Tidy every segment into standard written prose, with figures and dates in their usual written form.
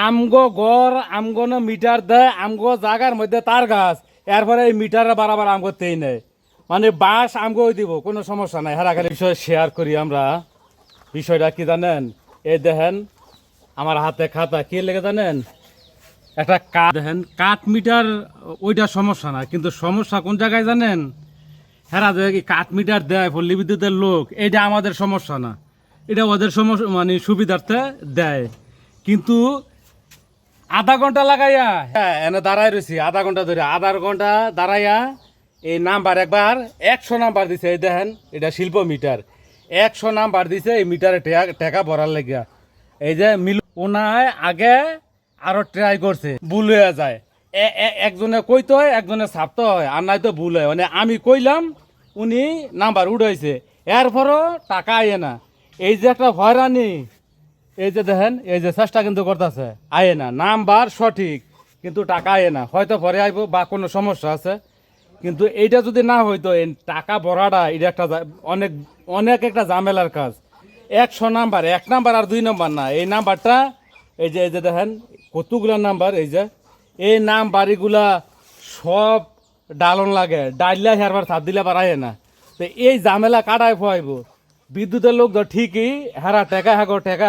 আমগো গড় আমগো না মিটার দেয় আমগো জায়গার মধ্যে তার গাছ এরপরে এই মিটারে বারাবার আমগো তেই নেয় মানে বাস আমগো দিব কোনো সমস্যা নাই হারা খালি বিষয় শেয়ার করি আমরা বিষয়টা কি জানেন এই দেখেন আমার হাতে খাতা কি লেগে জানেন একটা কাঠ দেখেন কাঠ মিটার ওইটা সমস্যা না কিন্তু সমস্যা কোন জায়গায় জানেন হেরা যে কাঠ মিটার দেয় পল্লী বিদ্যুতের লোক এটা আমাদের সমস্যা না এটা ওদের সমস্যা মানে সুবিধার্থে দেয় কিন্তু আধা ঘন্টা লাগাইয়া হ্যাঁ এনে দাঁড়াই রয়েছি আধা ঘন্টা ধরে আধা ঘন্টা দাঁড়াইয়া এই নাম্বার একবার 100 নাম্বার দিছে এই দেখেন এটা শিল্প মিটার 100 নাম্বার দিছে এই মিটারে টাকা ভরার লাগিয়া এই যে মিল ওনায় আগে আরো ট্রাই করছে ভুল হয়ে যায় একজনে কইতে হয় একজনে ছাপতে হয় আর নাই তো ভুল হয় মানে আমি কইলাম উনি নাম্বার উঠাইছে এরপরও টাকা আইয়ে না এই যে একটা হয়রানি এই যে দেখেন এই যে চেষ্টা কিন্তু করতেছে আয়ে না নাম্বার সঠিক কিন্তু টাকা আয়ে না হয়তো পরে আইব বা কোনো সমস্যা আছে কিন্তু এইটা যদি না হইতো এই টাকা ভরাটা এটা একটা অনেক অনেক একটা ঝামেলার কাজ 100 নাম্বার 1 নাম্বার আর 2 নাম্বার না এই নাম্বারটা এই যে দেখেন কতগুলা নাম্বার এই যে এই নাম্বারগুলা সব ডালন লাগে ডাইলা হেরবার ছাদ দিলে আবার আয়ে না তো এই ঝামেলা কাটায় পাইব বিদ্যুতের লোক তো ঠিকই হারা টেকা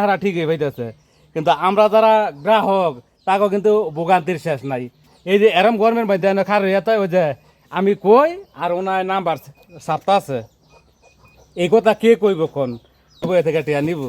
হারা ঠিকই পাইতেছে কিন্তু আমরা যারা গ্রাহক তাকেও কিন্তু ভোগান্তির শেষ নাই এই যে এরম গরমের মধ্যে খার হইয়া ওই যে আমি কই আর ওনার নাম্বার সাতটা আছে এই কথা কে কইব কোন থেকে টিয়া নিব